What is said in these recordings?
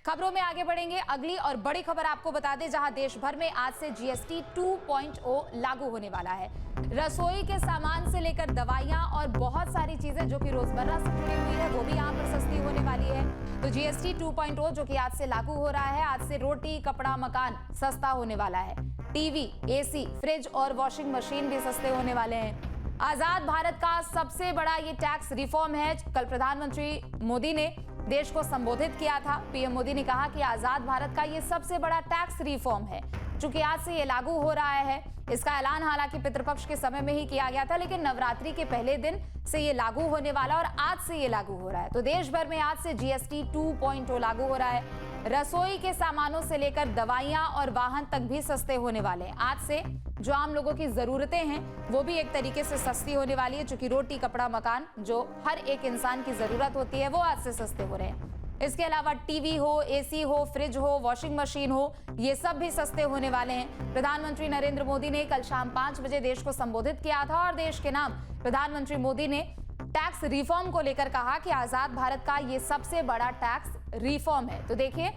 खबरों में आगे बढ़ेंगे। अगली और बड़ी खबर आपको बता दें, जहां देश भर में आज से जीएसटी 2.0 लागू होने वाला है। रसोई के सामान से लेकर दवाइयां और बहुत सारी चीजें जो कि रोजमर्रा से जुड़ी हुई है वो भी यहां पर सस्ती होने वाली है। तो जीएसटी 2.0 जो कि आज से लागू हो रहा है, आज से रोटी, कपड़ा, मकान सस्ता होने वाला है। टीवी, एसी, फ्रिज और वॉशिंग मशीन भी सस्ते होने वाले हैं। आजाद भारत का सबसे बड़ा ये टैक्स रिफॉर्म है। कल प्रधानमंत्री मोदी ने देश को संबोधित किया था। पीएम मोदी ने कहा कि आजाद भारत का ये सबसे बड़ा टैक्स रिफॉर्म है, चूंकि आज से ये लागू हो रहा है। इसका ऐलान हालांकि पितृपक्ष के समय में ही किया गया था, लेकिन नवरात्रि के पहले दिन से ये लागू होने वाला और आज से ये लागू हो रहा है। तो देश भर में आज से जीएसटी 2.0 लागू हो रहा है। रसोई के सामानों से लेकर दवाइयां और वाहन तक भी सस्ते होने वाले हैं। आज से जो आम लोगों की जरूरतें हैं वो भी एक तरीके से सस्ती होने वाली है, क्योंकि रोटी, कपड़ा, मकान जो हर एक इंसान की जरूरत होती है वो आज से सस्ते हो रहे हैं। इसके अलावा टीवी हो, एसी हो, फ्रिज हो, वॉशिंग मशीन हो, ये सब भी सस्ते होने वाले हैं। प्रधानमंत्री नरेंद्र मोदी ने कल शाम 5 बजे देश को संबोधित किया था और देश के नाम प्रधानमंत्री मोदी ने टैक्स रिफॉर्म को लेकर कहा कि आजाद भारत का ये सबसे बड़ा टैक्स रिफॉर्म है। तो देखिए,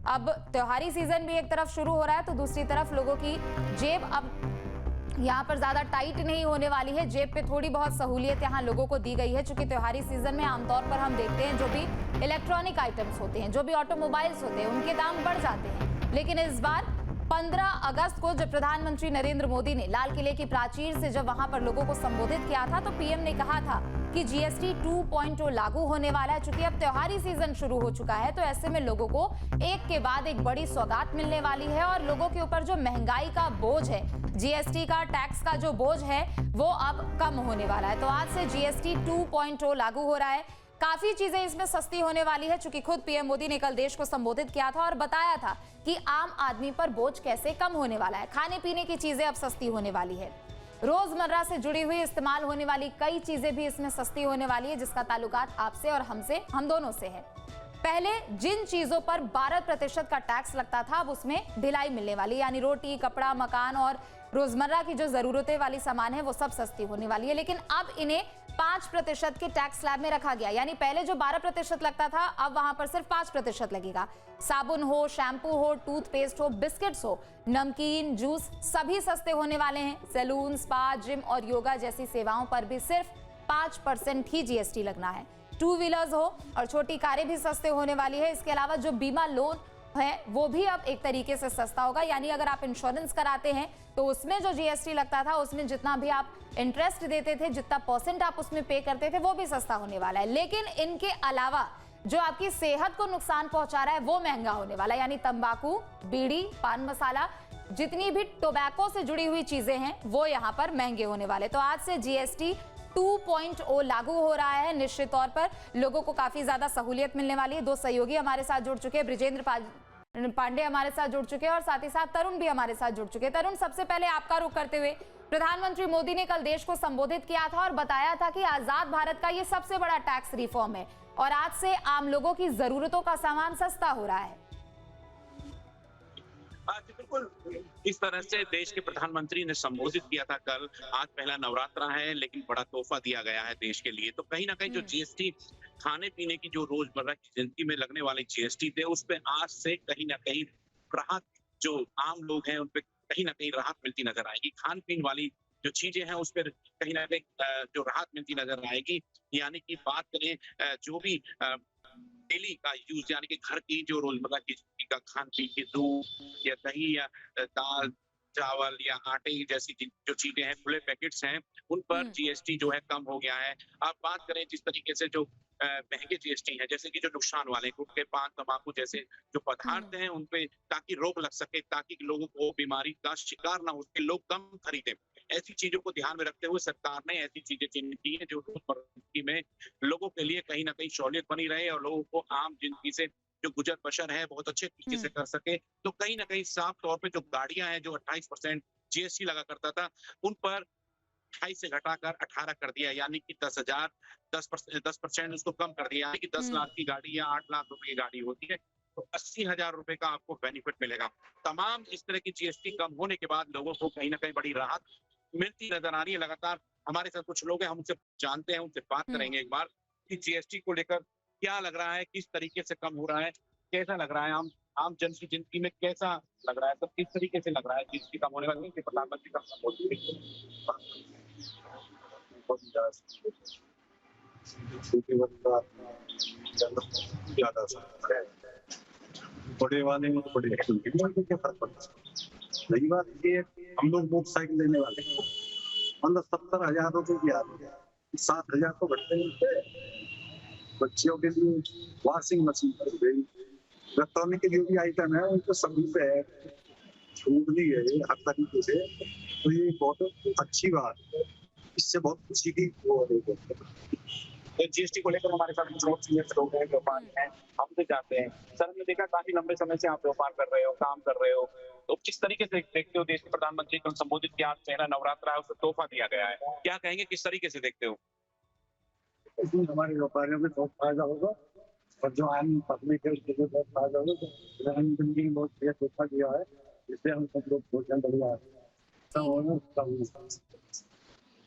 अब त्योहारी सीजन भी एक तरफ शुरू हो रहा है, तो दूसरी तरफ लोगों की जेब अब यहाँ पर ज्यादा टाइट नहीं होने वाली है। जेब पे थोड़ी बहुत सहूलियत यहाँ लोगों को दी गई है, क्योंकि त्योहारी सीजन में आमतौर पर हम देखते हैं जो भी इलेक्ट्रॉनिक आइटम्स होते हैं, जो भी ऑटोमोबाइल्स होते हैं, उनके दाम बढ़ जाते हैं। लेकिन इस बार 15 अगस्त को जब प्रधानमंत्री नरेंद्र मोदी ने लाल किले की प्राचीर से जब वहां पर लोगों को संबोधित किया था, तो पीएम ने कहा था कि जीएसटी 2.0 लागू होने वाला है। चूंकि अब त्योहारी सीजन शुरू हो चुका है, तो ऐसे में लोगों को एक के बाद एक बड़ी सौगात मिलने वाली है और लोगों के ऊपर जो महंगाई का बोझ है, जीएसटी का, टैक्स का जो बोझ है, वो अब कम होने वाला है। तो आज से जीएसटी 2.0 लागू हो रहा है। काफी चीजें इसमें सस्ती होने वाली है, चूंकि खुद पीएम मोदी ने कल देश को संबोधित किया था और बताया था कि आम आदमी पर बोझ कैसे कम होने वाला है। खाने पीने की चीजें अब सस्ती होने वाली है। रोजमर्रा से जुड़ी हुई इस्तेमाल होने वाली कई चीजें भी इसमें सस्ती होने वाली है, जिसका ताल्लुकात आपसे और हमसे, हम दोनों से है। पहले जिन चीजों पर 12% का टैक्स लगता था, अब उसमें ढिलाई मिलने वाली, यानी रोटी, कपड़ा, मकान और रोजमर्रा की जो जरूरतें वाली सामान है वो सब सस्ती होने वाली है। लेकिन अब इन्हें 5% के टैक्स स्लैब में रखा गया, यानी पहले जो 12% लगता था, अब वहां पर सिर्फ 5% लगेगा। साबुन हो, शैम्पू हो, टूथपेस्ट हो, बिस्किट्स हो, नमकीन, जूस सभी सस्ते होने वाले हैं। सैलून, स्पा, जिम और योगा जैसी सेवाओं पर भी सिर्फ 5% ही जीएसटी लगना है। 2 व्हीलर्स हो और छोटी कारें भी सस्ते होने वाली है। इसके अलावा जो बीमा लोन है वो भी अब एक तरीके से सस्ता होगा, यानी अगर आप इंश्योरेंस कराते हैं तो उसमें जो जीएसटी लगता था, उसमें जितना भी आप इंटरेस्ट देते थे, जितना % आप उसमें पे करते थे, वो भी सस्ता होने वाला है। लेकिन इनके अलावा जो आपकी सेहत को नुकसान पहुंचा रहा है वो महंगा होने वाला है, यानी तंबाकू, बीड़ी, पान मसाला, जितनी भी टोबैको से जुड़ी हुई चीजें हैं वो यहाँ पर महंगे होने वाले। तो आज से जीएसटी 2.0 लागू हो रहा है। निश्चित तौर पर लोगों को काफी ज्यादा सहूलियत मिलने वाली है। 2 सहयोगी हमारे साथ जुड़ चुके हैं, ब्रिजेंद्र पांडे हमारे साथ जुड़ चुके हैं और साथ ही साथ तरुण भी हमारे साथ जुड़ चुके हैं। तरुण, सबसे पहले आपका रुख करते हुए, प्रधानमंत्री मोदी ने कल देश को संबोधित किया था और बताया था कि आजाद भारत का ये सबसे बड़ा टैक्स रिफॉर्म है और आज से आम लोगों की जरूरतों का सामान सस्ता हो रहा है। बिल्कुल, इस तरह से देश के प्रधानमंत्री ने संबोधित किया था कल। आज पहला नवरात्रा है, लेकिन बड़ा तोहफा दिया गया है देश के लिए। तो कहीं ना कहीं जो जीएसटी, खाने पीने की जो रोजमर्रा की जिंदगी में लगने वाले जीएसटी थे, उस पे आज से कहीं ना कहीं राहत, जो आम लोग हैं उन पे कहीं ना कहीं राहत मिलती नजर आएगी। खान पीन वाली जो चीजें हैं उस पर कहीं ना कहीं जो राहत मिलती नजर आएगी। यानी कि बात करें जो भी डेली का यूज, यानी कि घर की जो रोजमर्रा की का खान पीन की दूध या दही या दाल, चावल या आटे जैसी जो चीजें हैं, खुले पैकेट्स हैं, उन पर जीएसटी जो है कम हो गया है। आप बात करें जिस तरीके से जो महंगे जीएसटी है, जैसे कि जो नुकसान वाले गुटखे, पान, तंबाकू जैसे जो पदार्थ हैं उन पे ताकि रोक लग सके, ताकि लोगों को बीमारी का शिकार ना हो सके, लोग कम खरीदें, ऐसी चीजों को ध्यान में रखते हुए सरकार ने ऐसी चीजें चिन्हित की है जो रोजमर्रा में लोगों के लिए कहीं ना कहीं सहूलियत बनी रहे और लोगों को आम जिंदगी से जो गुजर बसर है बहुत अच्छे तरीके से कर सके। तो कहीं ना कहीं साफ तौर पे जो गाड़ियां हैं, जो 28% जीएसटी लगा करता था, उन पर 28 से घटाकर 18 कर दिया, यानी कि 10% उसको कम कर दिया। यानी कि 10 लाख की गाड़ी या 8 लाख रुपए की गाड़ी होती है तो 80,000 रुपए का आपको बेनिफिट मिलेगा। तमाम इस तरह की जीएसटी कम होने के बाद लोगों को कहीं ना कहीं बड़ी राहत मिलती नजर आ रही है। लगातार हमारे साथ कुछ लोग हैं, हम उनसे जानते हैं, उनसे बात करेंगे एक बार कि जीएसटी को लेकर क्या लग रहा है, किस तरीके से कम हो रहा है, कैसा लग रहा है? आम जन की जिंदगी में कैसा लग रहा है? सब किस तरीके से लग रहा है जीएसटी कम होने वाला है? प्रधानमंत्री का ज्यादा है, बड़े वाले में तो बड़े क्या फर्क पड़ता है। रही बात ये, हम लोग मोटरसाइकिल लेने वाले हैं, मतलब 70,000 रुपए की आ रही है, 7,000 तो घटते नहीं। बच्चियों के लिए वॉशिंग मशीन हो गई, इलेक्ट्रॉनिक के जो भी आइटम है उनको सभी पे है, छूट दी है हर तरीके से। तो ये बहुत अच्छी बात है, इससे बहुत खुशी की वो हो रही है। तो जीएसटी को लेकर हमारे साथ कुछ और सीनियर लोग हैं, व्यापारी हैं, हमसे जाते हैं। सर, हमने देखा काफी लंबे समय से आप व्यापार कर रहे हो, काम कर रहे हो, तो किस तरीके से देखते हो देश के प्रधानमंत्री को संबोधित किया, आज पहला नवरात्र है, उसको तोहफा दिया गया है, क्या कहेंगे, किस तरीके से देखते हो? इसमें हमारे व्यापारियों को बहुत फायदा होगा और जो आम पब्लिक है उसको भी बहुत फायदा होगा। तो प्रधानमंत्री ने बहुत बढ़िया तोहफा दिया है, जिससे हम सब लोग भोजन बढ़िया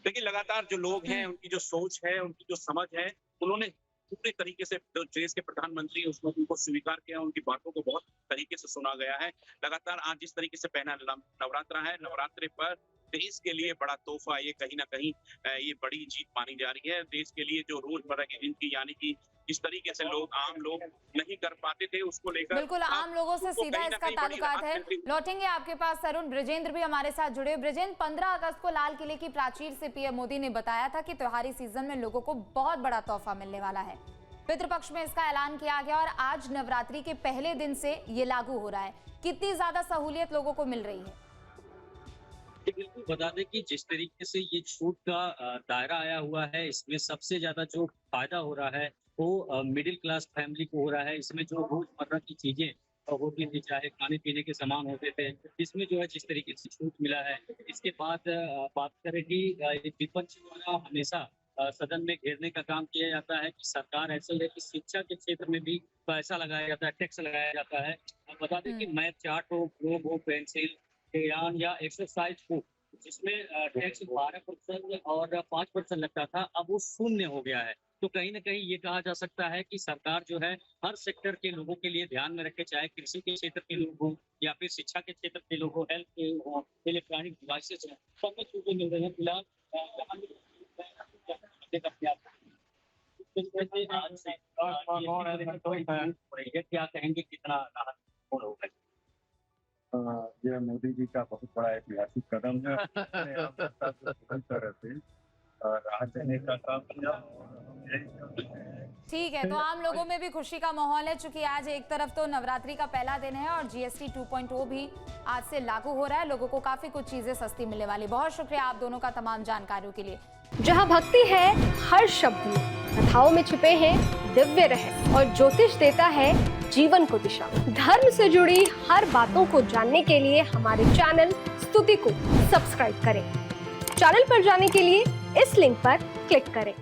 लेकिन लगातार जो लोग हैं, उनकी जो सोच है, उनकी जो समझ है, उन्होंने पूरे तरीके से जो देश के प्रधानमंत्री उसमें उनको स्वीकार किया, उनकी बातों को बहुत तरीके से सुना गया है। लगातार आज जिस तरीके से पहला नवरात्रा है, नवरात्रे पर देश के लिए बड़ा तोहफा, ये कहीं ना कहीं ये बड़ी जीत मानी जा रही है देश के लिए। जो रोजमर्रा की जिंदगी, यानी कि जिस तरीके से आम लोग नहीं कर पाते थे, उसको लेकर बिल्कुल आम लोगों से सीधा इसका ताल्लुकात है। लौटेंगे आपके पास तरुण। ब्रजेंद्र भी हमारे साथ जुड़े। ब्रजेंद्र, 15 अगस्त को लाल किले की प्राचीर से पीएम मोदी ने बताया था कि त्योहारी सीजन में लोगों को बहुत बड़ा तोहफा मिलने वाला है। पितृपक्ष में इसका ऐलान किया गया और आज नवरात्रि के पहले दिन से ये लागू हो रहा है। कितनी ज्यादा सहूलियत लोगों को मिल रही है? बिल्कुल बता दें कि जिस तरीके से ये छूट का दायरा आया हुआ है, इसमें सबसे ज्यादा जो फायदा हो रहा है वो मिडिल क्लास फैमिली को हो रहा है। इसमें जो रोजमर्रा की चीजें होती थी, चाहे खाने पीने के सामान होते थे, इसमें जो है जिस तरीके से छूट मिला है। इसके बाद बात करें कि विपक्ष द्वारा हमेशा सदन में घेरने का काम किया जाता है कि सरकार ऐसे है कि शिक्षा के क्षेत्र में भी पैसा लगाया जाता है, टैक्स लगाया जाता है। बता दें कि मैथ चार्ट हो, ग्लोब हो, पेंसिल, क्रेयॉन या एक्सरसाइज हो, जिसमें टैक्स 12% और 5% लगता था, अब वो शून्य हो गया है। तो कहीं ना कहीं ये कहा जा सकता है कि सरकार जो है हर सेक्टर के लोगों के लिए ध्यान में रखे, चाहे कृषि के क्षेत्र के लोग हों या फिर शिक्षा के क्षेत्र के लोग हों, हेल्थ के हों, इलेक्ट्रॉनिक डिवाइसेस हों, सब में छूटें मिल रही हैं। फिलहाल क्या कहेंगे, कितना राहत होगा? ये मोदी जी का बहुत बड़ा ऐतिहासिक कदम है। तरह से राहत देने का काम किया। ठीक है, तो आम लोगों में भी खुशी का माहौल है, चूंकि आज एक तरफ तो नवरात्रि का पहला दिन है और जीएसटी 2.0 भी आज से लागू हो रहा है। लोगों को काफी कुछ चीजें सस्ती मिलने वाली। बहुत शुक्रिया आप दोनों का तमाम जानकारियों के लिए। जहाँ भक्ति है हर शब्द में, कथाओं में छुपे हैं दिव्य रहस्य और ज्योतिष देता है जीवन को दिशा। धर्म से जुड़ी हर बातों को जानने के लिए हमारे चैनल स्तुति को सब्सक्राइब करें। चैनल पर जाने के लिए इस लिंक पर क्लिक करें।